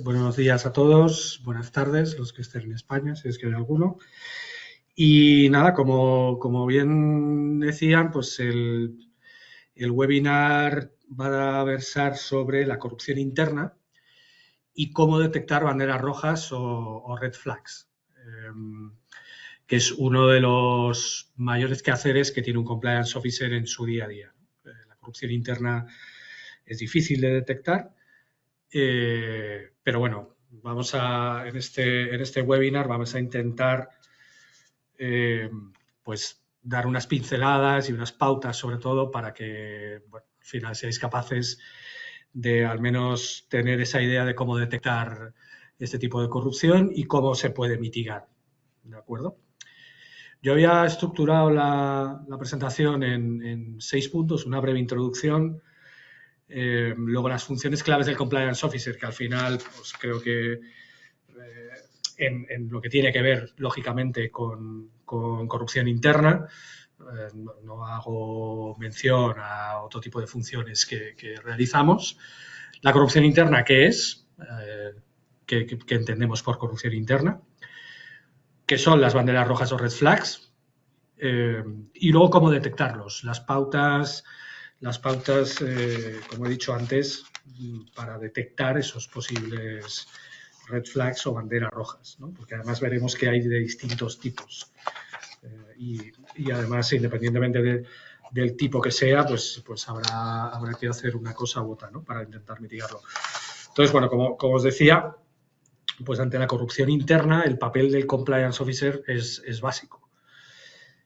buenos días a todos, buenas tardes, los que estén en España, si es que hay alguno. Y nada, como bien decían, pues el webinar va a versar sobre la corrupción interna y cómo detectar banderas rojas o red flags, que es uno de los mayores quehaceres que tiene un compliance officer en su día a día. La corrupción interna es difícil de detectar, pero bueno, en este webinar vamos a intentar pues dar unas pinceladas y unas pautas sobre todo para que bueno, al final seáis capaces de al menos tener esa idea de cómo detectar este tipo de corrupción y cómo se puede mitigar, ¿de acuerdo? Yo había estructurado la presentación en 6 puntos, una breve introducción, luego las funciones claves del Compliance Officer, que al final pues, creo que en lo que tiene que ver, lógicamente, con corrupción interna, no hago mención a otro tipo de funciones que realizamos. La corrupción interna, ¿qué es? ¿Qué entendemos por corrupción interna? ¿Qué son las banderas rojas o red flags? Y luego cómo detectarlos, las pautas, como he dicho antes, para detectar esos posibles red flags o banderas rojas, ¿no? Porque además veremos que hay de distintos tipos y además independientemente del tipo que sea, pues habrá que hacer una cosa u otra, ¿no? Para intentar mitigarlo. Entonces, bueno, como os decía, pues ante la corrupción interna el papel del compliance officer es básico,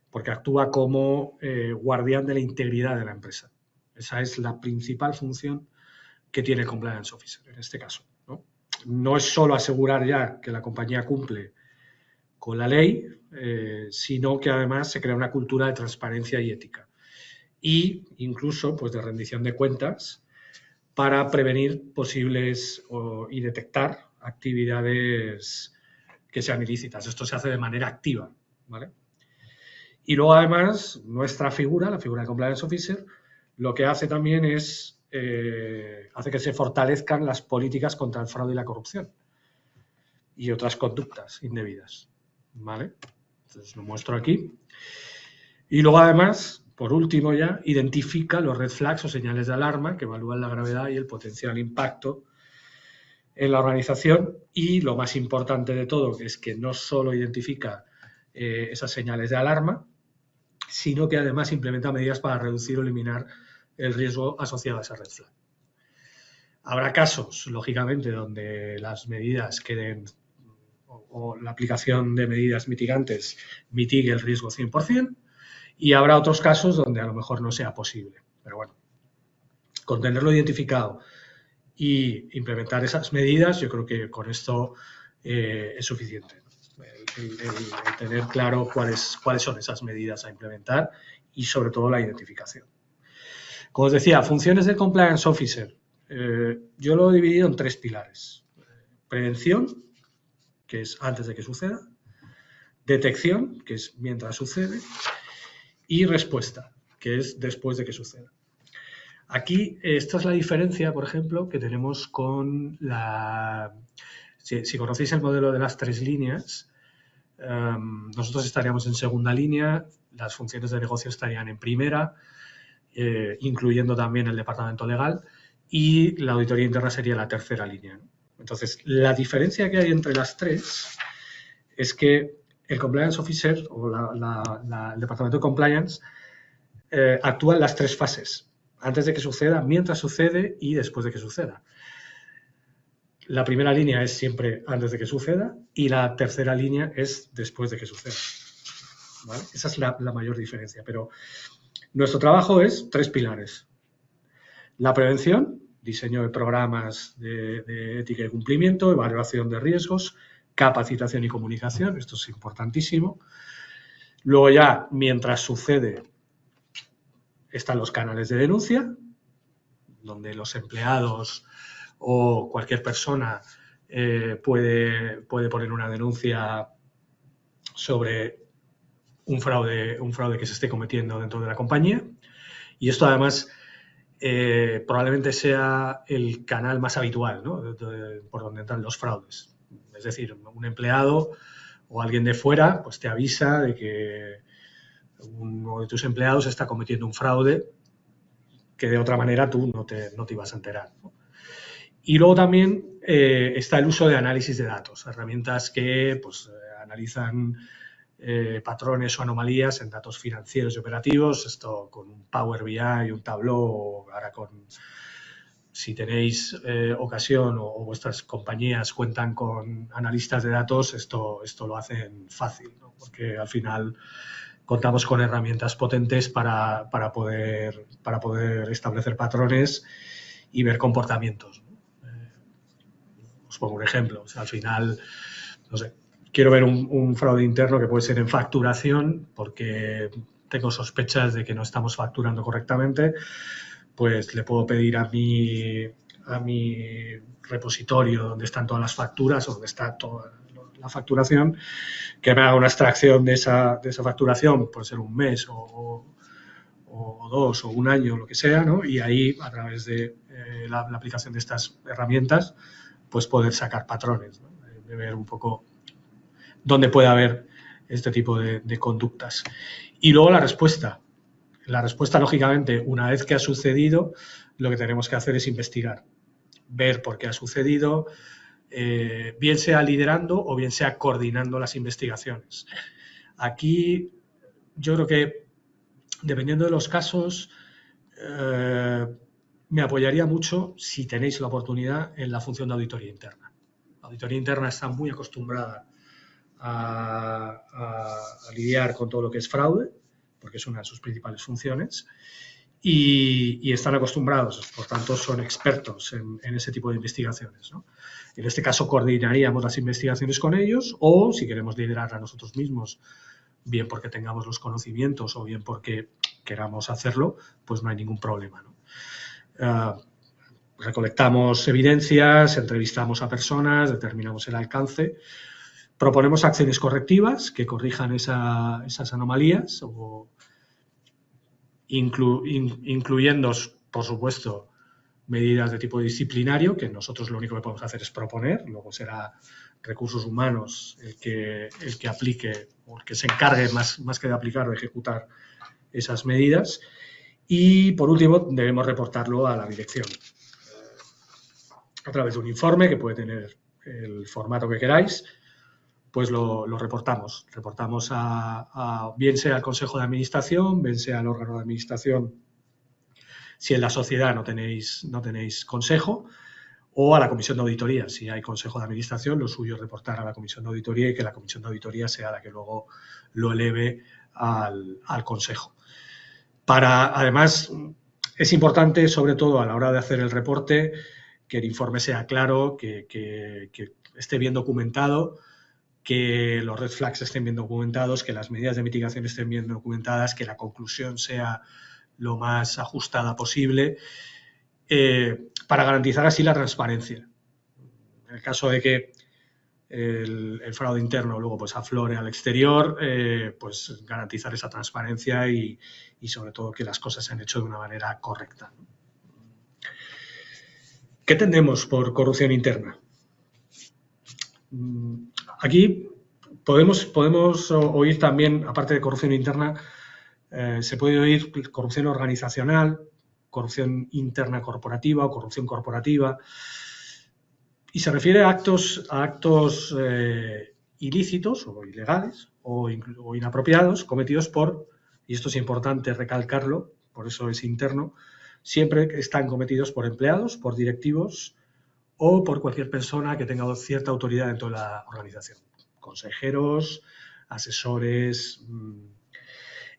porque actúa como guardián de la integridad de la empresa. Esa es la principal función que tiene el compliance officer en este caso, ¿no? No es solo asegurar ya que la compañía cumple con la ley, sino que además se crea una cultura de transparencia y ética y incluso pues, de rendición de cuentas para prevenir posibles y detectar actividades que sean ilícitas. Esto se hace de manera activa, ¿vale? Y luego, además, nuestra figura, la figura de Compliance Officer, lo que hace también es hace que se fortalezcan las políticas contra el fraude y la corrupción y otras conductas indebidas, ¿vale? Entonces, lo muestro aquí. Y luego, además, por último ya, identifica los red flags o señales de alarma que evalúan la gravedad y el potencial impacto en la organización y, lo más importante de todo, que es que no solo identifica esas señales de alarma, sino que además implementa medidas para reducir o eliminar el riesgo asociado a esa red flag. Habrá casos, lógicamente, donde las medidas queden o la aplicación de medidas mitigantes mitigue el riesgo 100%, y habrá otros casos donde a lo mejor no sea posible. Pero bueno, con tenerlo identificado y implementar esas medidas, yo creo que con esto es suficiente. El tener claro cuáles son esas medidas a implementar y sobre todo la identificación. Como os decía, funciones del Compliance Officer. Yo lo he dividido en 3 pilares. Prevención, que es antes de que suceda. Detección, que es mientras sucede. Y respuesta, que es después de que suceda. Aquí, esta es la diferencia, por ejemplo, que tenemos con la... Si conocéis el modelo de las 3 líneas, nosotros estaríamos en segunda línea, las funciones de negocio estarían en primera, incluyendo también el departamento legal, y la auditoría interna sería la tercera línea, ¿no? Entonces, la diferencia que hay entre las 3 es que el Compliance Officer o el departamento de Compliance actúa en las 3 fases, antes de que suceda, mientras sucede y después de que suceda. La primera línea es siempre antes de que suceda y la tercera línea es después de que suceda, ¿vale? Esa es la mayor diferencia, pero nuestro trabajo es 3 pilares. La prevención, diseño de programas de ética y cumplimiento, evaluación de riesgos, capacitación y comunicación, esto es importantísimo. Luego ya, mientras sucede, están los canales de denuncia, donde los empleados o cualquier persona puede poner una denuncia sobre un fraude que se esté cometiendo dentro de la compañía. Y esto además probablemente sea el canal más habitual, ¿no? Por donde entran los fraudes. Es decir, un empleado o alguien de fuera pues te avisa de que uno de tus empleados está cometiendo un fraude que de otra manera tú no te ibas a enterar, ¿no? Y luego también está el uso de análisis de datos, herramientas que pues, analizan patrones o anomalías en datos financieros y operativos, esto con un Power BI, un Tableau, ahora si tenéis ocasión o vuestras compañías cuentan con analistas de datos, esto lo hacen fácil, ¿no? Porque al final contamos con herramientas potentes para poder establecer patrones y ver comportamientos, ¿no? Os pongo un ejemplo. O sea, al final, no sé, quiero ver un fraude interno que puede ser en facturación porque tengo sospechas de que no estamos facturando correctamente, pues le puedo pedir a mi repositorio donde están todas las facturas o donde está toda la facturación, que me haga una extracción de esa facturación, puede ser un mes o 2 o un año, lo que sea, ¿no? Y ahí, a través de la aplicación de estas herramientas, pues poder sacar patrones, ¿no? De ver un poco dónde puede haber este tipo de conductas. Y luego la respuesta. La respuesta, lógicamente, una vez que ha sucedido, lo que tenemos que hacer es investigar, ver por qué ha sucedido, bien sea liderando o bien sea coordinando las investigaciones. Aquí yo creo que, dependiendo de los casos, me apoyaría mucho, si tenéis la oportunidad, en la función de auditoría interna. La auditoría interna está muy acostumbrada a lidiar con todo lo que es fraude, porque es una de sus principales funciones, y están acostumbrados, por tanto son expertos en ese tipo de investigaciones, ¿no? En este caso coordinaríamos las investigaciones con ellos, o si queremos liderarla nosotros mismos, bien porque tengamos los conocimientos o bien porque queramos hacerlo, pues no hay ningún problema, ¿no? Recolectamos evidencias, entrevistamos a personas, determinamos el alcance, proponemos acciones correctivas que corrijan esas anomalías, o incluyendo, por supuesto, medidas de tipo disciplinario, que nosotros lo único que podemos hacer es proponer, luego será recursos humanos el que aplique o el que se encargue más que de aplicar o de ejecutar esas medidas. Y, por último, debemos reportarlo a la dirección a través de un informe que puede tener el formato que queráis, pues lo reportamos. Reportamos bien sea al Consejo de Administración, bien sea al órgano de administración, si en la sociedad no tenéis consejo, o a la Comisión de Auditoría. Si hay Consejo de Administración, lo suyo es reportar a la Comisión de Auditoría y que la Comisión de Auditoría sea la que luego lo eleve al Consejo. Además, es importante, sobre todo a la hora de hacer el reporte, que el informe sea claro, que esté bien documentado, que los red flags estén bien documentados, que las medidas de mitigación estén bien documentadas, que la conclusión sea lo más ajustada posible, para garantizar así la transparencia. En el caso de que el fraude interno luego pues aflore al exterior, pues garantizar esa transparencia y sobre todo que las cosas se han hecho de una manera correcta. ¿Qué entendemos por corrupción interna? Aquí podemos oír también, aparte de corrupción interna, se puede oír corrupción organizacional, corrupción interna corporativa o corrupción corporativa, y se refiere a actos ilícitos o ilegales o inapropiados cometidos por, y esto es importante recalcarlo, por eso es interno, siempre están cometidos por empleados, por directivos o por cualquier persona que tenga cierta autoridad dentro de la organización. Consejeros, asesores,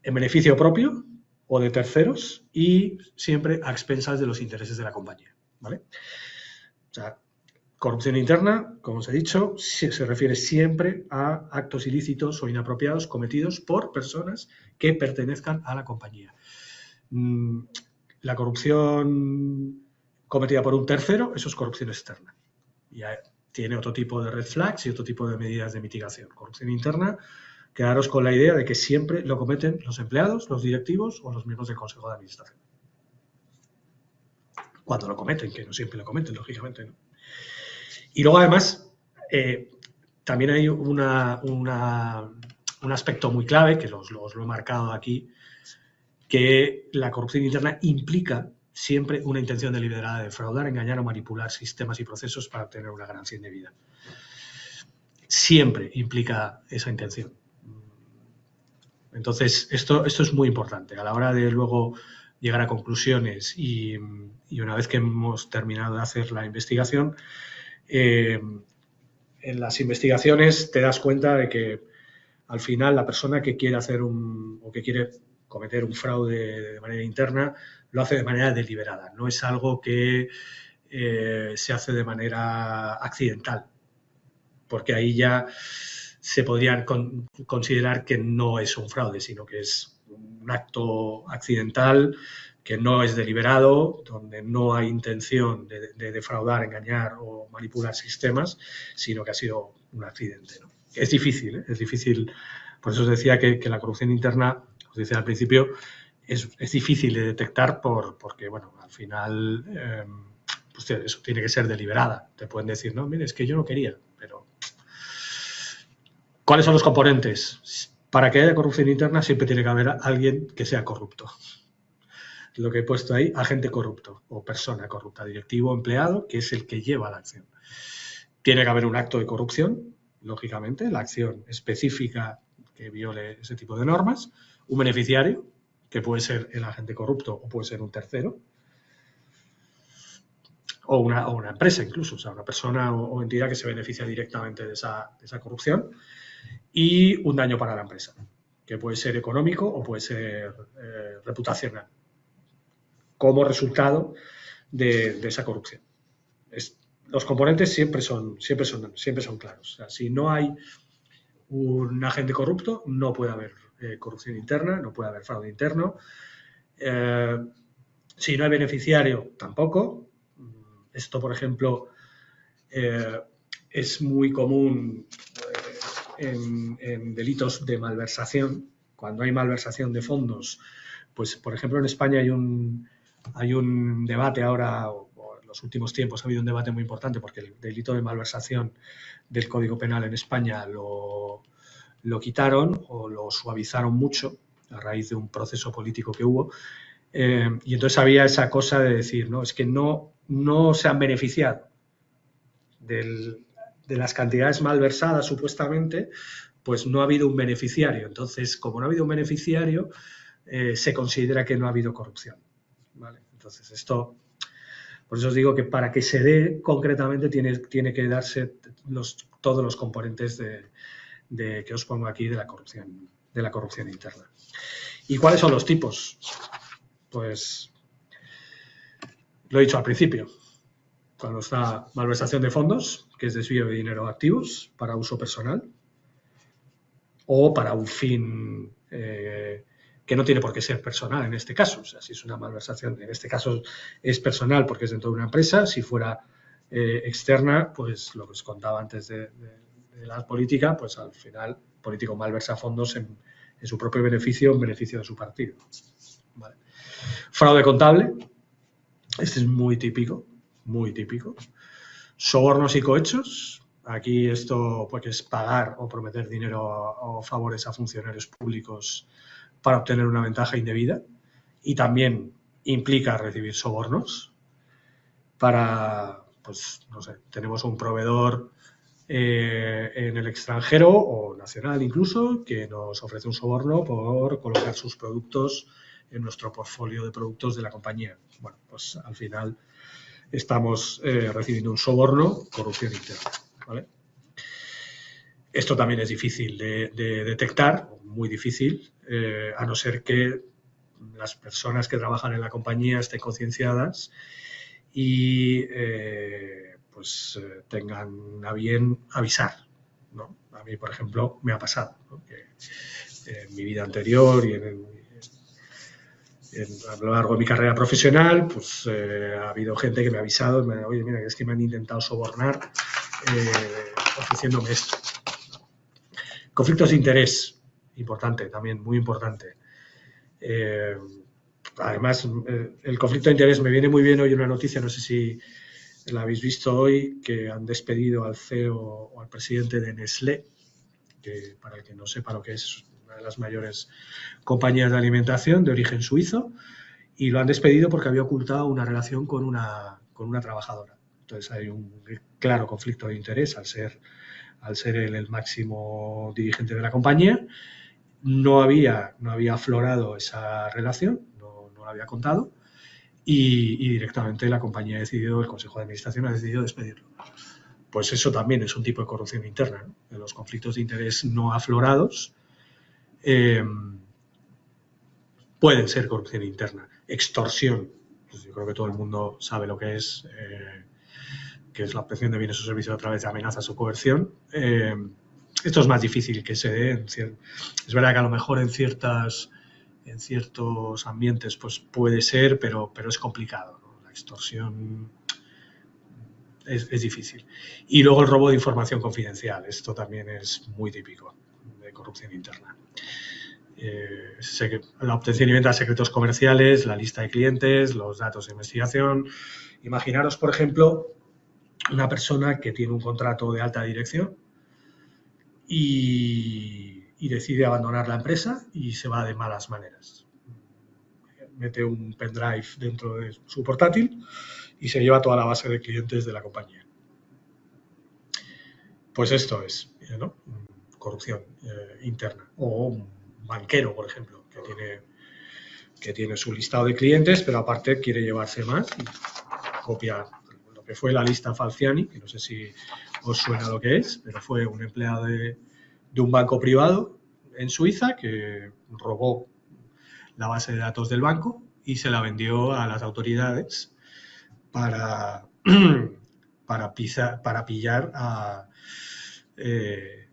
en beneficio propio o de terceros y siempre a expensas de los intereses de la compañía, ¿vale? O sea, corrupción interna, como os he dicho, se refiere siempre a actos ilícitos o inapropiados cometidos por personas que pertenezcan a la compañía. La corrupción cometida por un tercero, eso es corrupción externa. Ya tiene otro tipo de red flags y otro tipo de medidas de mitigación. Corrupción interna, quedaros con la idea de que siempre lo cometen los empleados, los directivos o los miembros del Consejo de Administración. cuando lo cometen, que no siempre lo cometen, lógicamente, ¿no? Y luego, además, también hay un aspecto muy clave, que os lo he marcado aquí, que la corrupción interna implica siempre una intención deliberada de defraudar, engañar o manipular sistemas y procesos para obtener una ganancia indebida. Siempre implica esa intención. Entonces, esto es muy importante. A la hora de luego llegar a conclusiones y una vez que hemos terminado de hacer la investigación, en las investigaciones te das cuenta de que al final la persona que quiere hacer o que quiere cometer un fraude de manera interna lo hace de manera deliberada. No es algo que se hace de manera accidental, porque ahí ya se podrían considerar que no es un fraude, sino que es un acto accidental, que no es deliberado, donde no hay intención de defraudar, engañar o manipular sistemas, sino que ha sido un accidente, ¿no? Es difícil, ¿eh? Es difícil. Por eso os decía que la corrupción interna, os decía al principio, es difícil de detectar porque, bueno, al final pues eso tiene que ser deliberada. Te pueden decir, no, mire, es que yo no quería, pero ¿cuáles son los componentes? Para que haya corrupción interna siempre tiene que haber alguien que sea corrupto. Lo que he puesto ahí, agente corrupto o persona corrupta, directivo, empleado, que es el que lleva la acción. Tiene que haber un acto de corrupción, lógicamente, la acción específica que viole ese tipo de normas, un beneficiario, que puede ser el agente corrupto o puede ser un tercero, o una empresa incluso, o sea, una persona o entidad que se beneficia directamente de esa corrupción, y un daño para la empresa, que puede ser económico o puede ser reputacional, como resultado de esa corrupción. Los componentes siempre son claros. O sea, si no hay un agente corrupto, no puede haber corrupción interna, no puede haber fraude interno. Si no hay beneficiario, tampoco. Esto, por ejemplo, es muy común en delitos de malversación. Cuando hay malversación de fondos, pues, por ejemplo, en España hay un debate ahora, o en los últimos tiempos ha habido un debate muy importante porque el delito de malversación del Código Penal en España lo quitaron o lo suavizaron mucho a raíz de un proceso político que hubo. Y entonces había esa cosa de decir, no, es que no se han beneficiado de las cantidades malversadas supuestamente, pues no ha habido un beneficiario. Entonces, como no ha habido un beneficiario, se considera que no ha habido corrupción, ¿vale? Entonces, esto, por eso os digo que para que se dé concretamente tiene que darse todos los componentes que os pongo aquí de la corrupción interna. ¿Y cuáles son los tipos? Pues lo he dicho al principio. Cuando está malversación de fondos, que es desvío de dinero a activos para uso personal o para un fin que no tiene por qué ser personal en este caso. O sea, si es una malversación, en este caso es personal porque es dentro de una empresa. Si fuera externa, pues lo que os contaba antes de la política, pues al final el político malversa fondos en su propio beneficio, en beneficio de su partido. ¿Vale? Fraude contable, este es muy típico, muy típico. Sobornos y cohechos, aquí esto pues, es pagar o prometer dinero o favores a funcionarios públicos para obtener una ventaja indebida, y también implica recibir sobornos para, pues no sé, tenemos un proveedor en el extranjero o nacional incluso que nos ofrece un soborno por colocar sus productos en nuestro portfolio de productos de la compañía. Bueno, pues al final estamos recibiendo un soborno, corrupción interna, ¿vale? Esto también es difícil de detectar, muy difícil, a no ser que las personas que trabajan en la compañía estén concienciadas y tengan a bien avisar, ¿no? A mí, por ejemplo, me ha pasado, ¿no? Que en mi vida anterior y a lo largo de mi carrera profesional, pues ha habido gente que me ha avisado, oye, mira, es que me han intentado sobornar ofreciéndome esto. Conflictos de interés, importante también, muy importante. además, el conflicto de interés me viene muy bien hoy una noticia, no sé si la habéis visto hoy, que han despedido al CEO o al presidente de Nestlé, que para el que no sepa lo que es una de las mayores compañías de alimentación de origen suizo, y lo han despedido porque había ocultado una relación con una trabajadora. Entonces hay un claro conflicto de interés al ser él el máximo dirigente de la compañía. No había aflorado esa relación, no la había contado, y directamente la compañía ha decidido, el Consejo de Administración ha decidido despedirlo. Pues eso también es un tipo de corrupción interna, ¿no? De los conflictos de interés no aflorados pueden ser corrupción interna. Extorsión, pues yo creo que todo el mundo sabe lo que es la obtención de bienes o servicios a través de amenazas o coerción. Esto es más difícil que se dé. Es verdad que a lo mejor en ciertos ambientes pues puede ser, pero es complicado, ¿no? La extorsión es difícil. Y luego el robo de información confidencial. Esto también es muy típico de corrupción interna. La obtención y venta de secretos comerciales, la lista de clientes, los datos de investigación. Imaginaros, por ejemplo, una persona que tiene un contrato de alta dirección y decide abandonar la empresa y se va de malas maneras. Mete un pendrive dentro de su portátil y se lleva toda la base de clientes de la compañía. Pues esto es, ¿no? Corrupción interna. O un banquero, por ejemplo, que tiene su listado de clientes, pero aparte quiere llevarse más y copia lo que fue la lista Falciani, que no sé si os suena lo que es, pero fue un empleado de un banco privado en Suiza que robó la base de datos del banco y se la vendió a las autoridades para pillar a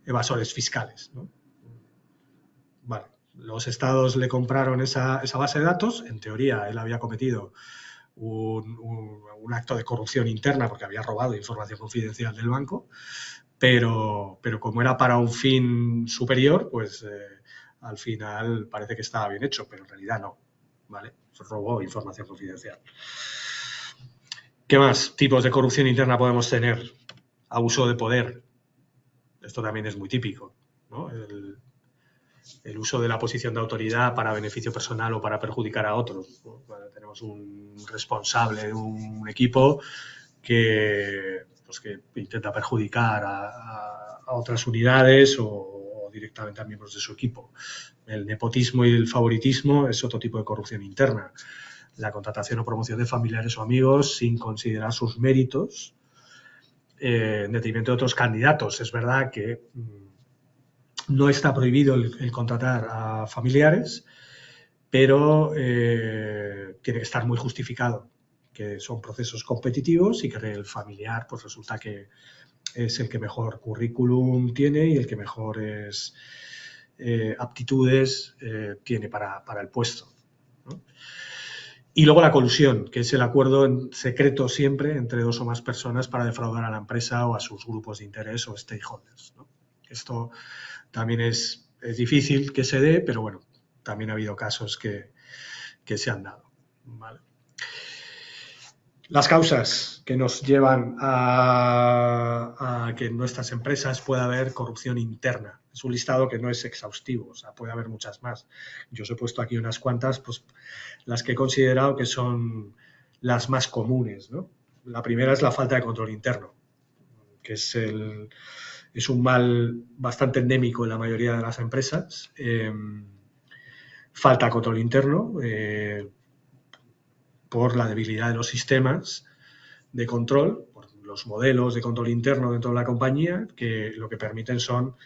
evasores fiscales, ¿no? Vale, los estados le compraron esa base de datos. En teoría, él había cometido un acto de corrupción interna porque había robado información confidencial del banco, pero como era para un fin superior, pues al final parece que estaba bien hecho, pero en realidad no, ¿vale? Robó información confidencial. ¿Qué más tipos de corrupción interna podemos tener? Abuso de poder. Esto también es muy típico, ¿no? El uso de la posición de autoridad para beneficio personal o para perjudicar a otros, ¿no? Bueno, tenemos un responsable de un equipo que intenta perjudicar a otras unidades o directamente a miembros de su equipo. El nepotismo y el favoritismo es otro tipo de corrupción interna. La contratación o promoción de familiares o amigos sin considerar sus méritos en detrimento de otros candidatos. Es verdad que no está prohibido el contratar a familiares, pero tiene que estar muy justificado, que son procesos competitivos y que el familiar pues resulta que es el que mejor currículum tiene y el que mejores aptitudes tiene para el puesto, ¿no? Y luego la colusión, que es el acuerdo en secreto siempre entre dos o más personas para defraudar a la empresa o a sus grupos de interés o stakeholders, ¿no? Esto también es difícil que se dé, pero bueno, también ha habido casos que se han dado, ¿vale? Las causas que nos llevan a que en nuestras empresas pueda haber corrupción interna. Es un listado que no es exhaustivo, o sea, puede haber muchas más. Yo os he puesto aquí unas cuantas, pues las que he considerado que son las más comunes, ¿no? La primera es la falta de control interno, que es un mal bastante endémico en la mayoría de las empresas. Falta de control interno por la debilidad de los sistemas de control, por los modelos de control interno dentro de la compañía, que lo que permiten son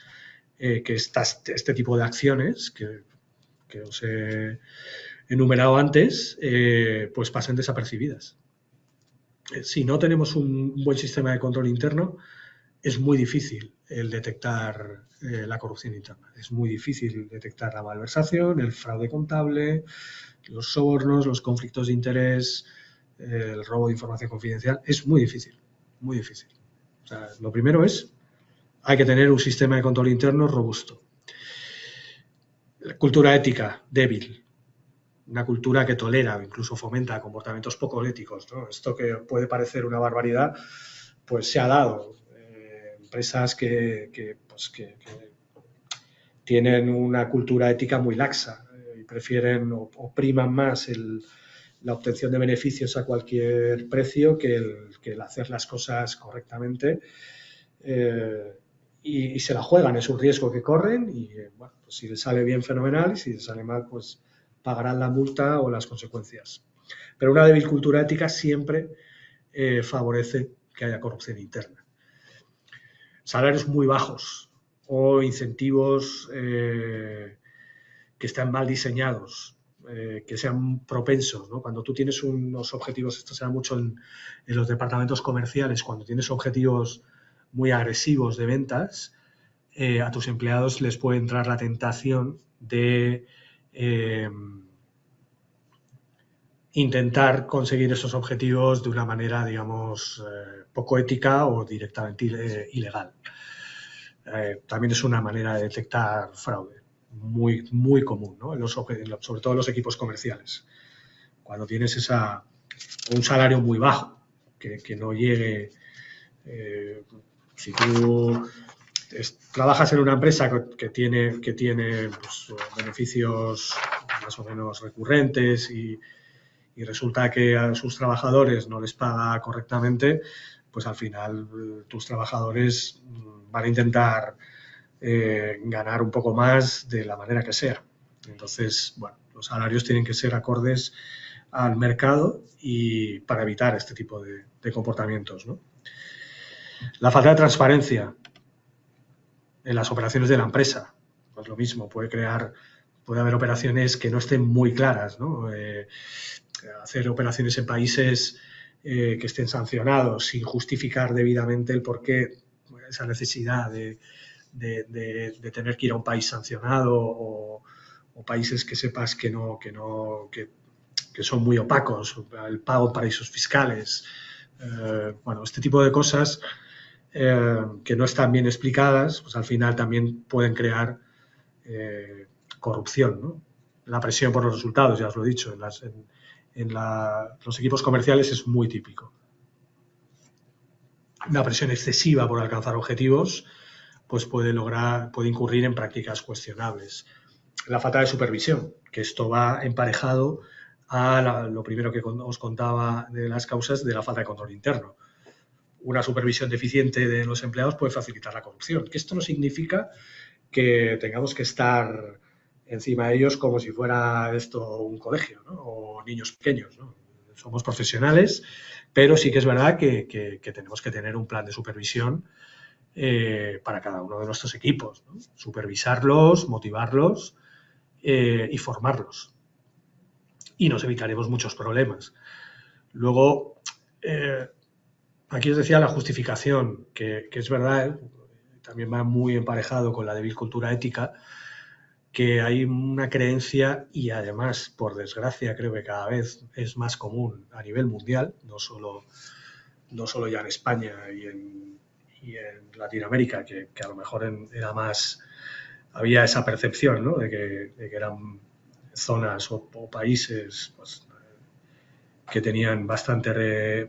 que este tipo de acciones que os he enumerado antes, pues pasen desapercibidas. Si no tenemos un buen sistema de control interno, es muy difícil el detectar la corrupción interna. Es muy difícil detectar la malversación, el fraude contable, los sobornos, los conflictos de interés, el robo de información confidencial. Es muy difícil, muy difícil. O sea, lo primero hay que tener un sistema de control interno robusto. Cultura ética débil. una cultura que tolera o incluso fomenta comportamientos poco éticos, ¿no? Esto que puede parecer una barbaridad, pues se ha dado. Empresas que tienen una cultura ética muy laxa y prefieren o priman más la obtención de beneficios a cualquier precio que el hacer las cosas correctamente, y se la juegan, es un riesgo que corren y bueno, pues si les sale bien, fenomenal, y si les sale mal, pues pagarán la multa o las consecuencias. Pero una débil cultura ética siempre favorece que haya corrupción interna. Salarios muy bajos o incentivos que están mal diseñados, que sean propensos, ¿no? Cuando tú tienes unos objetivos, esto se da mucho en los departamentos comerciales, cuando tienes objetivos muy agresivos de ventas, a tus empleados les puede entrar la tentación de intentar conseguir esos objetivos de una manera, digamos, poco ética o directamente ilegal. También es una manera de detectar fraude muy, muy común, ¿no? Sobre todo en los equipos comerciales. Cuando tienes un salario muy bajo, que no llegue... si tú trabajas en una empresa que tiene pues, beneficios más o menos recurrentes y resulta que a sus trabajadores no les paga correctamente, pues al final tus trabajadores van a intentar ganar un poco más de la manera que sea. Entonces, bueno, los salarios tienen que ser acordes al mercado y para evitar este tipo de comportamientos, ¿no? La falta de transparencia en las operaciones de la empresa, pues lo mismo, puede haber operaciones que no estén muy claras, ¿no? Hacer operaciones en países que estén sancionados sin justificar debidamente el porqué, esa necesidad de tener que ir a un país sancionado o países que sepas que son muy opacos, el pago en paraísos fiscales, bueno, este tipo de cosas que no están bien explicadas, pues al final también pueden crear corrupción, ¿no? La presión por los resultados, ya os lo he dicho, los equipos comerciales es muy típico. Una presión excesiva por alcanzar objetivos pues puede incurrir en prácticas cuestionables. La falta de supervisión, que esto va emparejado a lo primero que os contaba de las causas de la falta de control interno. Una supervisión deficiente de los empleados puede facilitar la corrupción, que esto no significa que tengamos que estar encima de ellos como si fuera esto un colegio, ¿no? O niños pequeños, ¿no? Somos profesionales, pero sí que es verdad que tenemos que tener un plan de supervisión para cada uno de nuestros equipos, ¿no? Supervisarlos, motivarlos y formarlos. Y nos evitaremos muchos problemas. Luego, aquí os decía la justificación, que es verdad, también va muy emparejado con la débil cultura ética, que hay una creencia y además, por desgracia, creo que cada vez es más común a nivel mundial, no solo ya en España y en Latinoamérica, que a lo mejor había esa percepción, ¿no? de que eran zonas o países pues, que tenían bastante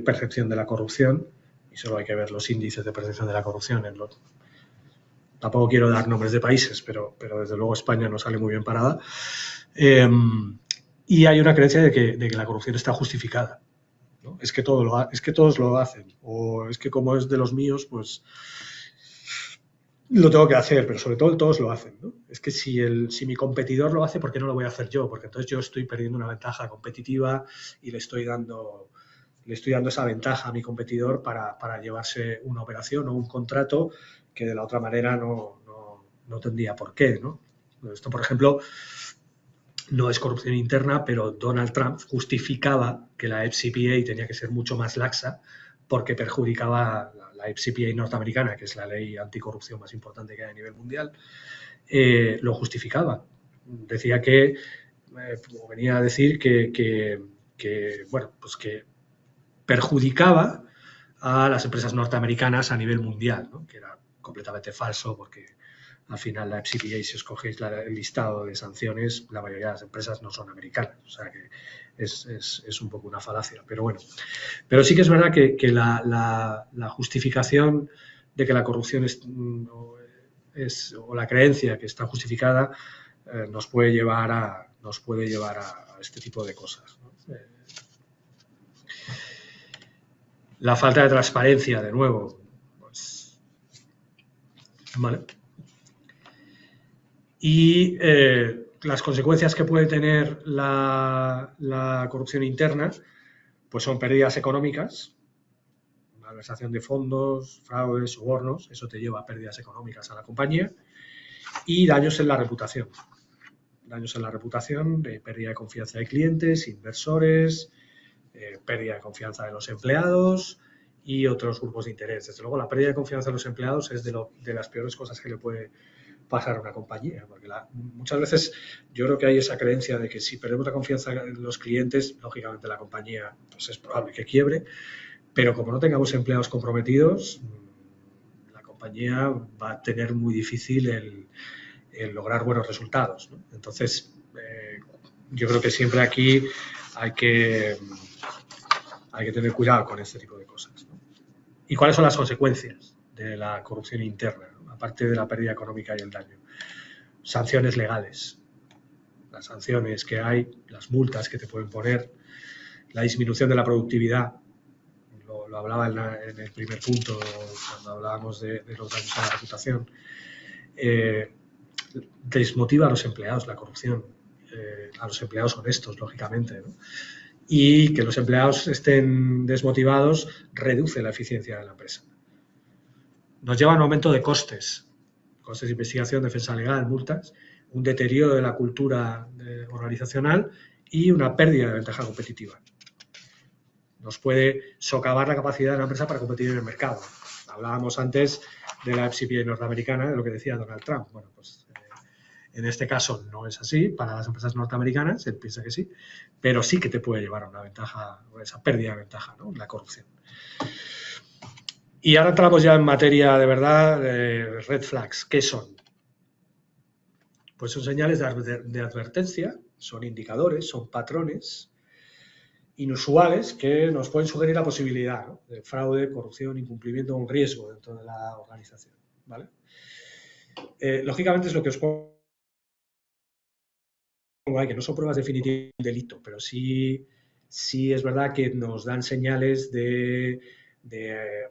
percepción de la corrupción, y solo hay que ver los índices de percepción de la corrupción tampoco quiero dar nombres de países, pero desde luego España no sale muy bien parada. Y hay una creencia de que la corrupción está justificada, ¿no? Es que todos lo hacen, o es que como es de los míos, pues lo tengo que hacer, pero sobre todo todos lo hacen, ¿no? Es que si mi competidor lo hace, ¿por qué no lo voy a hacer yo? Porque entonces yo estoy perdiendo una ventaja competitiva y le estoy dando esa ventaja a mi competidor para llevarse una operación o un contrato que de la otra manera no tendría por qué, ¿no? Esto, por ejemplo, no es corrupción interna, pero Donald Trump justificaba que la FCPA tenía que ser mucho más laxa porque perjudicaba la FCPA norteamericana, que es la ley anticorrupción más importante que hay a nivel mundial, lo justificaba. Decía venía a decir que perjudicaba a las empresas norteamericanas a nivel mundial, ¿no? Que era completamente falso porque al final la FCPA, si os cogéis el listado de sanciones, la mayoría de las empresas no son americanas, o sea que es un poco una falacia, pero bueno. Pero sí que es verdad que la justificación de que la corrupción o la creencia que está justificada nos puede llevar a este tipo de cosas, ¿no? La falta de transparencia, de nuevo, pues, ¿vale? Y las consecuencias que puede tener la corrupción interna, pues son pérdidas económicas, malversación de fondos, fraudes, sobornos, eso te lleva a pérdidas económicas a la compañía, y daños en la reputación. Daños en la reputación, pérdida de confianza de clientes, inversores, pérdida de confianza de los empleados y otros grupos de interés. Desde luego, la pérdida de confianza de los empleados es de las peores cosas que le puede pasar a una compañía, porque muchas veces yo creo que hay esa creencia de que si perdemos la confianza en los clientes, lógicamente la compañía pues es probable que quiebre, pero como no tengamos empleados comprometidos, la compañía va a tener muy difícil el lograr buenos resultados, ¿no? Entonces, yo creo que siempre aquí hay que tener cuidado con este tipo de cosas, ¿no? ¿Y cuáles son las consecuencias de la corrupción interna, ¿no? Aparte de la pérdida económica y el daño? Sanciones legales. Las sanciones que hay, las multas que te pueden poner, la disminución de la productividad. Lo hablaba en el primer punto, cuando hablábamos de los daños a la reputación. Desmotiva a los empleados la corrupción, a los empleados honestos, lógicamente, ¿no? Y que los empleados estén desmotivados reduce la eficiencia de la empresa. Nos lleva a un aumento de costes de investigación, defensa legal, multas, un deterioro de la cultura organizacional y una pérdida de ventaja competitiva. Nos puede socavar la capacidad de la empresa para competir en el mercado. Hablábamos antes de la FCPA norteamericana, de lo que decía Donald Trump. Bueno, pues en este caso no es así para las empresas norteamericanas, él piensa que sí, pero sí que te puede llevar a una ventaja, esa pérdida de ventaja, ¿no? La corrupción. Y ahora entramos ya en materia de verdad, red flags. ¿Qué son? Pues son señales de advertencia, son indicadores, son patrones inusuales que nos pueden sugerir la posibilidad, ¿no? De fraude, corrupción, incumplimiento o un riesgo dentro de la organización, ¿vale? Lógicamente es lo que os pongo ahí, que no son pruebas definitivas de delito, pero sí es verdad que nos dan señales de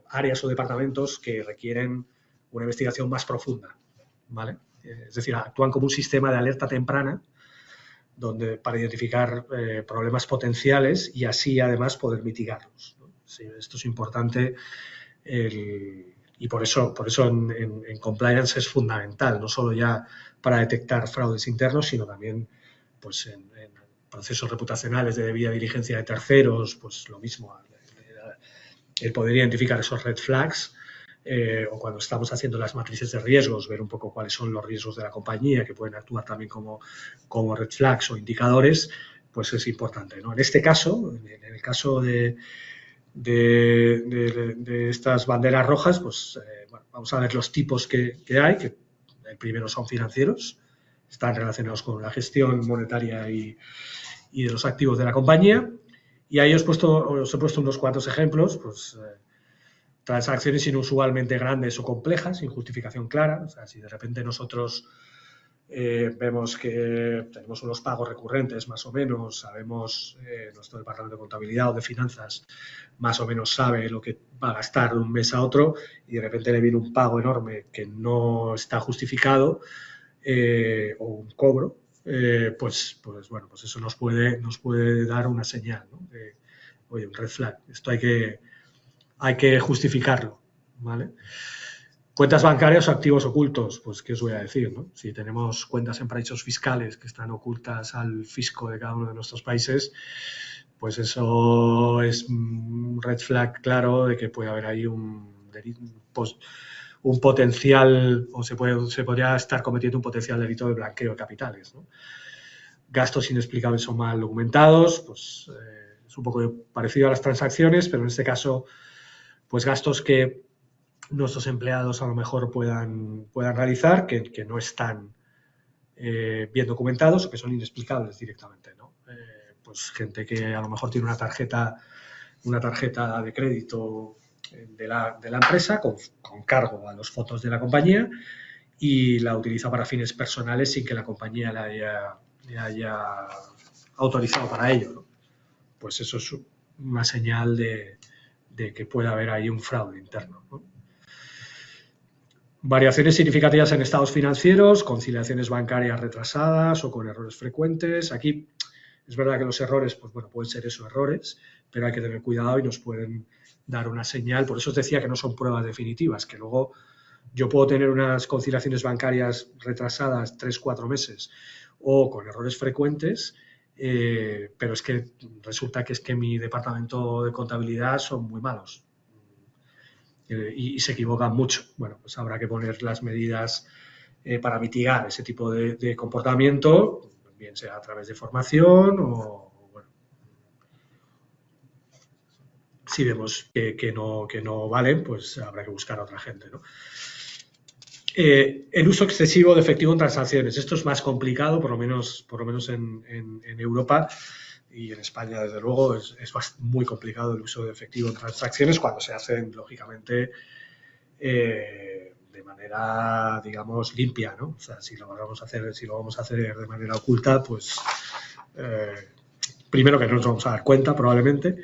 áreas o departamentos que requieren una investigación más profunda, ¿vale? Es decir, actúan como un sistema de alerta temprana para identificar problemas potenciales y así además poder mitigarlos, ¿no? Sí, esto es importante y por eso en compliance es fundamental, no solo ya para detectar fraudes internos, sino también pues en procesos reputacionales de debida diligencia de terceros, pues lo mismo, el poder identificar esos red flags, o cuando estamos haciendo las matrices de riesgos, ver un poco cuáles son los riesgos de la compañía que pueden actuar también como red flags o indicadores, pues es importante, ¿no? En este caso, en el caso de estas banderas rojas, pues bueno, vamos a ver los tipos que hay, que el primero son financieros, están relacionados con la gestión monetaria y de los activos de la compañía, y ahí os he puesto unos cuantos ejemplos, pues transacciones inusualmente grandes o complejas, sin justificación clara. O sea, si de repente nosotros vemos que tenemos unos pagos recurrentes, más o menos, sabemos, nuestro departamento de contabilidad o de finanzas más o menos sabe lo que va a gastar de un mes a otro y de repente le viene un pago enorme que no está justificado, o un cobro, pues bueno, pues eso nos puede dar una señal, ¿no? De, oye, un red flag, esto hay que justificarlo, ¿vale? Cuentas bancarias o activos ocultos, pues qué os voy a decir, ¿no? Si tenemos cuentas en paraísos fiscales que están ocultas al fisco de cada uno de nuestros países, pues eso es un red flag claro de que puede haber ahí un potencial, o se podría estar cometiendo un potencial delito de blanqueo de capitales, ¿no? Gastos inexplicables o mal documentados, pues es un poco parecido a las transacciones, pero en este caso, pues gastos que nuestros empleados a lo mejor puedan realizar, que no están bien documentados o que son inexplicables directamente, ¿no? Pues gente que a lo mejor tiene una tarjeta de crédito de la empresa con cargo a los fondos de la compañía y la utiliza para fines personales sin que la compañía le haya autorizado para ello, ¿no? Pues eso es una señal de que puede haber ahí un fraude interno, ¿no? Variaciones significativas en estados financieros, conciliaciones bancarias retrasadas o con errores frecuentes. Aquí es verdad que los errores, pues bueno, pueden ser esos errores, pero hay que tener cuidado y nos pueden dar una señal. Por eso os decía que no son pruebas definitivas, que luego yo puedo tener unas conciliaciones bancarias retrasadas 3-4 meses o con errores frecuentes, pero es que resulta que es que mi departamento de contabilidad son muy malos y se equivocan mucho. Bueno, pues habrá que poner las medidas para mitigar ese tipo de comportamiento, bien sea a través de formación o, bueno, si vemos que no valen, pues habrá que buscar a otra gente, ¿no? El uso excesivo de efectivo en transacciones. Esto es más complicado, por lo menos en Europa y en España, desde luego, es muy complicado el uso de efectivo en transacciones cuando se hacen, lógicamente, de manera, digamos, limpia, ¿no? O sea, si lo vamos a hacer de manera oculta, pues primero que no nos vamos a dar cuenta, probablemente,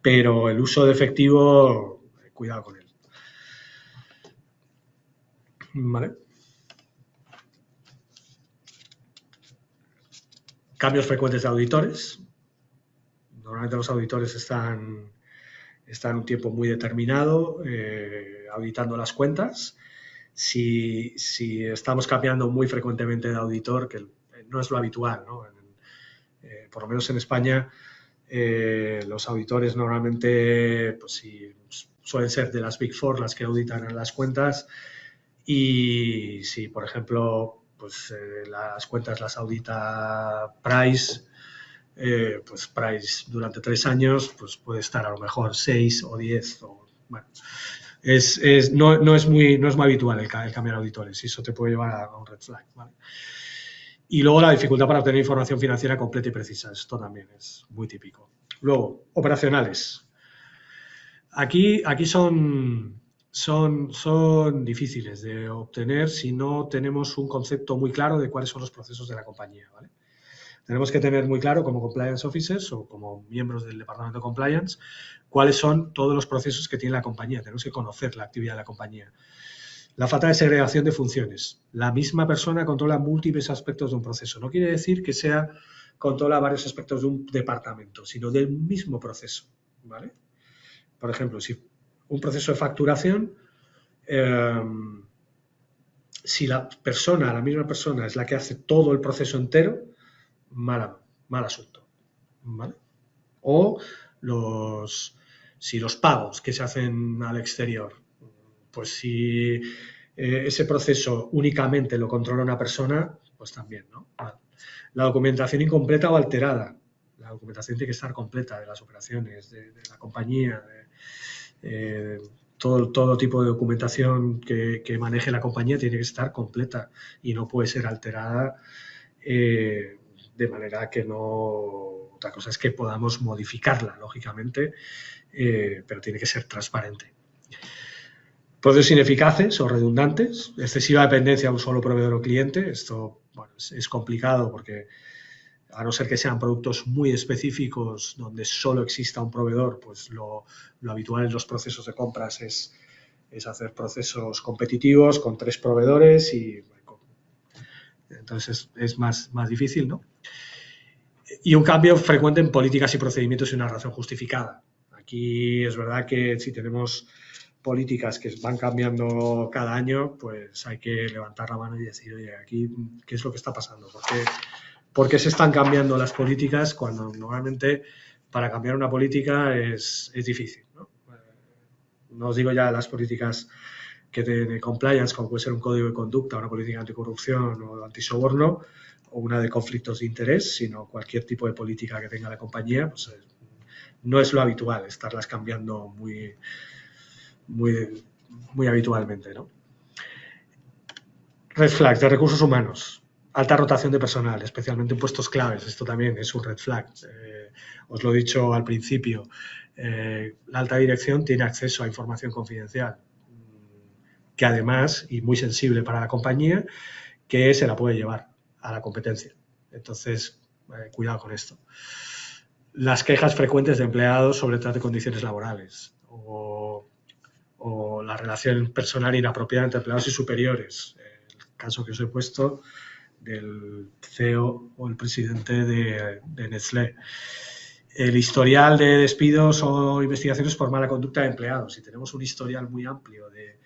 pero el uso de efectivo, cuidado con él. ¿Vale? Cambios frecuentes de auditores. Normalmente los auditores están un tiempo muy determinado auditando las cuentas. Si estamos cambiando muy frecuentemente de auditor, que no es lo habitual, ¿no? Por lo menos en España, los auditores normalmente pues, sí, suelen ser de las Big Four las que auditan las cuentas y si, por ejemplo, pues las cuentas las audita Price, pues Price durante 3 años pues puede estar a lo mejor 6 o 10 o, bueno, no es muy habitual el cambiar auditores y eso te puede llevar a un red flag, ¿vale? Y luego la dificultad para obtener información financiera completa y precisa, esto también es muy típico. Luego, operacionales. Aquí son difíciles de obtener si no tenemos un concepto muy claro de cuáles son los procesos de la compañía, ¿vale? Tenemos que tener muy claro como compliance officers o como miembros del departamento de compliance cuáles son todos los procesos que tiene la compañía. Tenemos que conocer la actividad de la compañía. La falta de segregación de funciones. La misma persona controla múltiples aspectos de un proceso. No quiere decir que controla varios aspectos de un departamento, sino del mismo proceso, ¿vale? Por ejemplo, si un proceso de facturación, si la misma persona es la que hace todo el proceso entero, mal asunto, ¿vale? O si los pagos que se hacen al exterior, pues si ese proceso únicamente lo controla una persona, pues también, ¿no? Vale. La documentación incompleta o alterada. La documentación tiene que estar completa de las operaciones, de la compañía, todo tipo de documentación que maneje la compañía tiene que estar completa y no puede ser alterada de manera que no... Otra cosa es que podamos modificarla, lógicamente, pero tiene que ser transparente. Procesos ineficaces o redundantes, excesiva dependencia a un solo proveedor o cliente. Esto bueno, es complicado porque a no ser que sean productos muy específicos donde solo exista un proveedor, pues lo habitual en los procesos de compras es hacer procesos competitivos con 3 proveedores y entonces es más difícil, ¿no? Y un cambio frecuente en políticas y procedimientos y una razón justificada. Aquí es verdad que si tenemos políticas que van cambiando cada año, pues hay que levantar la mano y decir, oye, aquí, ¿qué es lo que está pasando? ¿Por qué se están cambiando las políticas cuando normalmente para cambiar una política es difícil, ¿no? No os digo ya las políticas que de compliance, como puede ser un código de conducta, una política anticorrupción o antisoborno, o una de conflictos de interés, sino cualquier tipo de política que tenga la compañía, pues no es lo habitual estarlas cambiando muy muy habitualmente, ¿no? Red flags de recursos humanos. Alta rotación de personal, especialmente en puestos claves. Esto también es un red flag. Os lo he dicho al principio. La alta dirección tiene acceso a información confidencial, que además, y muy sensible para la compañía, que se la puede llevar a la competencia. Entonces, cuidado con esto. Las quejas frecuentes de empleados sobre trato y condiciones laborales o la relación personal inapropiada entre empleados y superiores. El caso que os he puesto del CEO o el presidente de Nestlé. El historial de despidos o investigaciones por mala conducta de empleados. Si tenemos un historial muy amplio de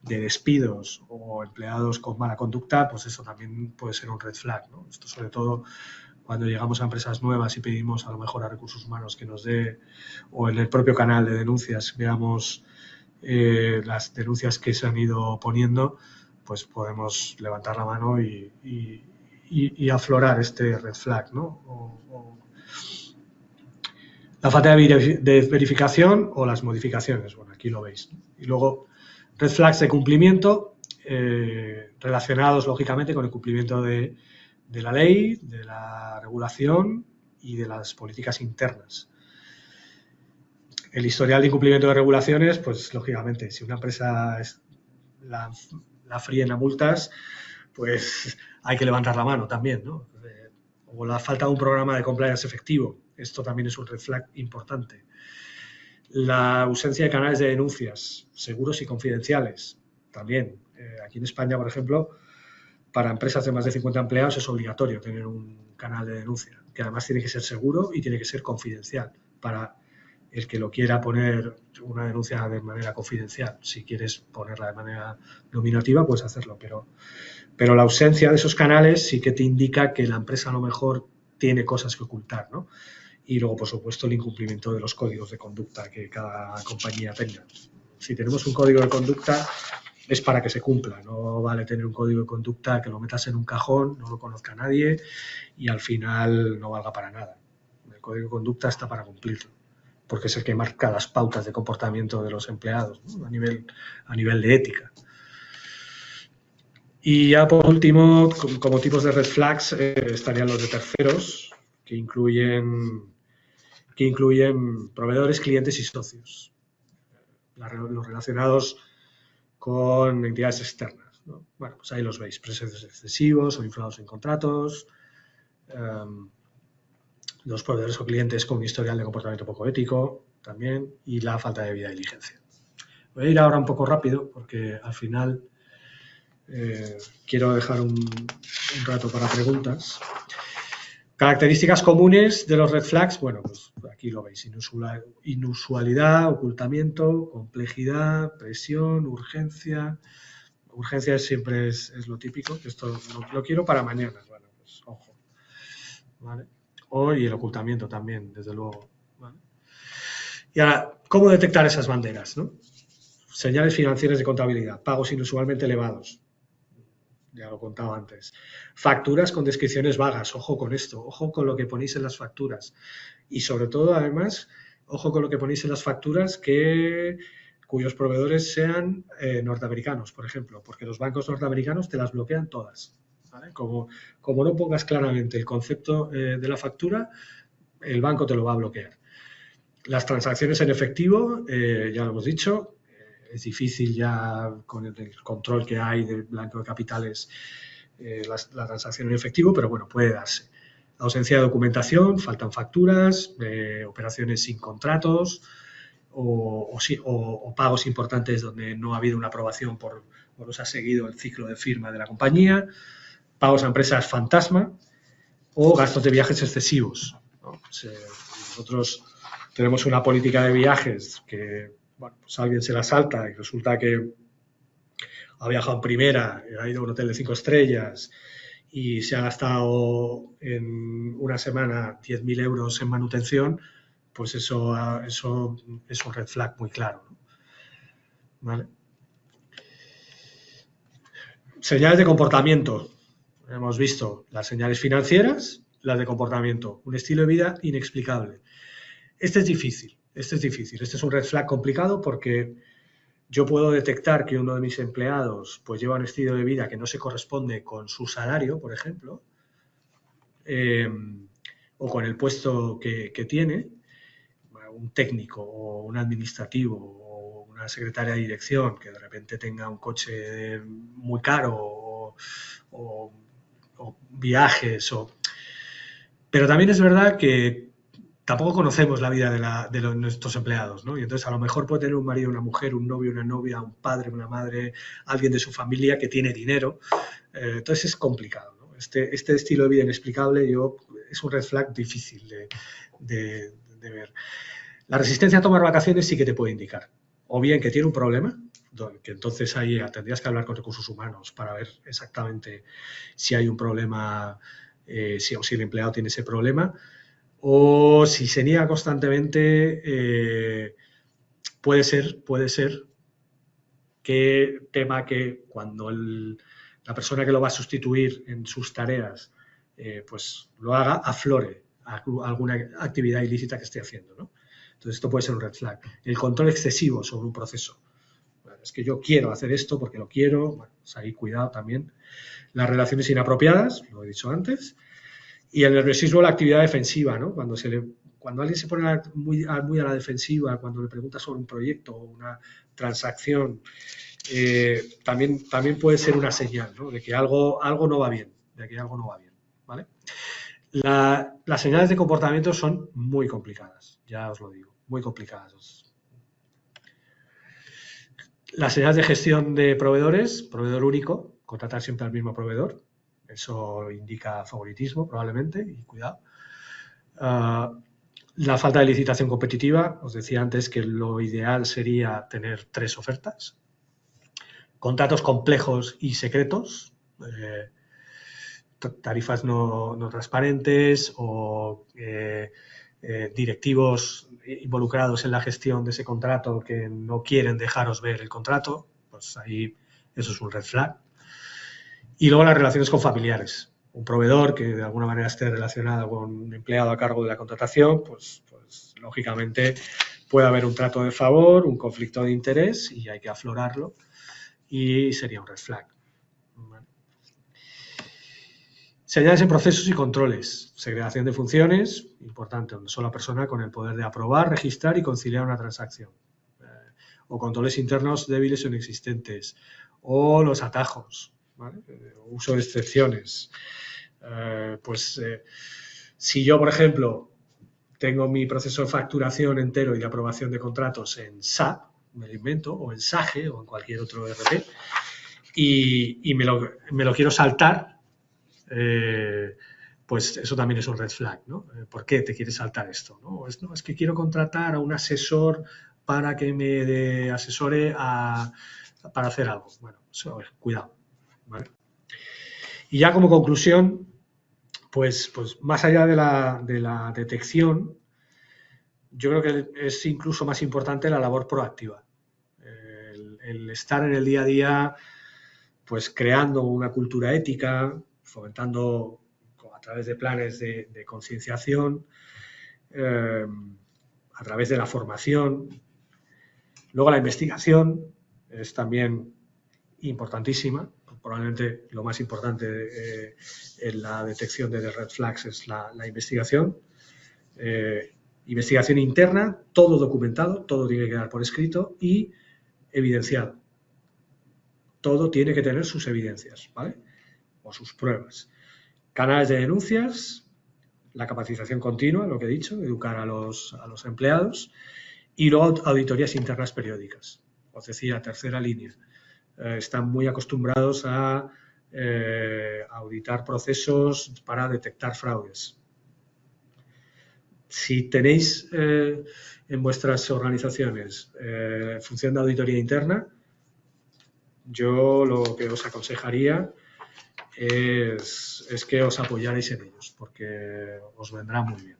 despidos o empleados con mala conducta, pues eso también puede ser un red flag, ¿no? Esto sobre todo cuando llegamos a empresas nuevas y pedimos a lo mejor a recursos humanos que nos dé, o en el propio canal de denuncias veamos las denuncias que se han ido poniendo, pues podemos levantar la mano y aflorar este red flag, ¿no? La falta de verificación o las modificaciones, bueno, aquí lo veis, ¿no? Y luego, red flags de cumplimiento relacionados, lógicamente, con el cumplimiento de la ley, de la regulación y de las políticas internas. El historial de incumplimiento de regulaciones, pues, lógicamente, si una empresa la fríen a multas, pues hay que levantar la mano también, ¿no? O la falta de un programa de compliance efectivo. Esto también es un red flag importante. La ausencia de canales de denuncias seguros y confidenciales. También. Aquí en España, por ejemplo, para empresas de más de 50 empleados es obligatorio tener un canal de denuncia, que además tiene que ser seguro y tiene que ser confidencial para el que lo quiera poner una denuncia de manera confidencial. Si quieres ponerla de manera nominativa, puedes hacerlo, pero la ausencia de esos canales sí que te indica que la empresa a lo mejor tiene cosas que ocultar, ¿no? Y luego, por supuesto, el incumplimiento de los códigos de conducta que cada compañía tenga. Si tenemos un código de conducta es para que se cumpla, no vale tener un código de conducta que lo metas en un cajón, no lo conozca nadie y al final no valga para nada. El código de conducta está para cumplirlo, porque es el que marca las pautas de comportamiento de los empleados, ¿no? a nivel de ética. Y ya por último, como tipos de red flags, estarían los de terceros, que incluyen proveedores, clientes y socios, los relacionados con entidades externas, ¿no? Bueno, pues ahí los veis, precios excesivos o inflados en contratos, los proveedores o clientes con un historial de comportamiento poco ético también, y la falta de debida diligencia. Voy a ir ahora un poco rápido porque al final quiero dejar un rato para preguntas. Características comunes de los red flags, bueno, pues aquí lo veis, inusualidad, ocultamiento, complejidad, presión, urgencia. Urgencia siempre es lo típico, que esto lo quiero para mañana, bueno, pues ojo, ¿vale? Y el ocultamiento también, desde luego, ¿vale? Y ahora, ¿cómo detectar esas banderas, no? Señales financieras de contabilidad, pagos inusualmente elevados. Ya lo he contado antes. Facturas con descripciones vagas, ojo con esto, ojo con lo que ponéis en las facturas. Y sobre todo, además, ojo con lo que ponéis en las facturas cuyos proveedores sean norteamericanos, por ejemplo, porque los bancos norteamericanos te las bloquean todas, ¿vale? Como no pongas claramente el concepto de la factura, el banco te lo va a bloquear. Las transacciones en efectivo, ya lo hemos dicho, es difícil ya con el control que hay del blanqueo de capitales la transacción en efectivo, pero bueno, puede darse. Ausencia de documentación, faltan facturas, operaciones sin contratos o pagos importantes donde no ha habido una aprobación o no se ha seguido el ciclo de firma de la compañía, pagos a empresas fantasma o gastos de viajes excesivos, ¿no? Nosotros tenemos una política de viajes que, bueno, pues alguien se la salta y resulta que ha viajado en primera, ha ido a un hotel de 5 estrellas y se ha gastado en una semana 10.000 euros en manutención, pues eso es un red flag muy claro, ¿no? ¿Vale? Señales de comportamiento. Hemos visto las señales financieras, las de comportamiento. Un estilo de vida inexplicable. Este es difícil. Este es un red flag complicado porque yo puedo detectar que uno de mis empleados pues lleva un estilo de vida que no se corresponde con su salario, por ejemplo, o con el puesto que tiene, un técnico o un administrativo o una secretaria de dirección que de repente tenga un coche muy caro o viajes. Pero también es verdad que tampoco conocemos la vida de nuestros empleados, ¿no? Y entonces a lo mejor puede tener un marido, una mujer, un novio, una novia, un padre, una madre, alguien de su familia que tiene dinero. Entonces es complicado, ¿no? Este estilo de vida inexplicable es un red flag difícil de ver. La resistencia a tomar vacaciones sí que te puede indicar. O bien que tiene un problema, que entonces ahí tendrías que hablar con recursos humanos para ver exactamente si hay un problema, si el empleado tiene ese problema, o si se niega constantemente, puede ser que tema que cuando la persona que lo va a sustituir en sus tareas pues lo haga, aflore alguna actividad ilícita que esté haciendo, ¿no? Entonces esto puede ser un red flag. El control excesivo sobre un proceso. Bueno, es que yo quiero hacer esto porque lo quiero. Bueno, pues ahí cuidado también. Las relaciones inapropiadas, lo he dicho antes. Y el nerviosismo, la actividad defensiva, ¿no? Cuando alguien se pone muy a la defensiva, cuando le pregunta sobre un proyecto o una transacción, también puede ser una señal, ¿no? De que algo no va bien, ¿vale? Las señales de comportamiento son muy complicadas, ya os lo digo, muy complicadas. Las señales de gestión de proveedores, proveedor único, contratar siempre al mismo proveedor, eso indica favoritismo probablemente, y cuidado. La falta de licitación competitiva, os decía antes que lo ideal sería tener 3 ofertas. Contratos complejos y secretos, tarifas no transparentes o directivos involucrados en la gestión de ese contrato que no quieren dejaros ver el contrato, pues ahí eso es un red flag. Y luego las relaciones con familiares. Un proveedor que de alguna manera esté relacionado con un empleado a cargo de la contratación, pues lógicamente puede haber un trato de favor, un conflicto de interés y hay que aflorarlo y sería un red flag. Señales en procesos y controles. Segregación de funciones, importante, una sola persona con el poder de aprobar, registrar y conciliar una transacción. O controles internos débiles o inexistentes. O los atajos, ¿vale? Uso de excepciones. Si yo, por ejemplo, tengo mi proceso de facturación entero y de aprobación de contratos en SAP, me lo invento, o en SAGE o en cualquier otro ERP, y me lo quiero saltar, pues eso también es un red flag, ¿no? ¿Por qué te quieres saltar esto? No, es que quiero contratar a un asesor para que me asesore para hacer algo. Bueno, eso, cuidado, ¿vale? Y ya como conclusión, pues más allá de la detección, yo creo que es incluso más importante la labor proactiva. El estar en el día a día, pues creando una cultura ética, fomentando a través de planes de concienciación, a través de la formación. Luego la investigación es también importantísima. Probablemente lo más importante en la detección de red flags es la investigación. Investigación interna, todo documentado, todo tiene que quedar por escrito y evidenciado. Todo tiene que tener sus evidencias, ¿vale? O sus pruebas. Canales de denuncias, la capacitación continua, lo que he dicho, educar a los empleados y luego auditorías internas periódicas. Os decía, tercera línea. Están muy acostumbrados a auditar procesos para detectar fraudes. Si tenéis en vuestras organizaciones función de auditoría interna, yo lo que os aconsejaría es que os apoyarais en ellos, porque os vendrá muy bien.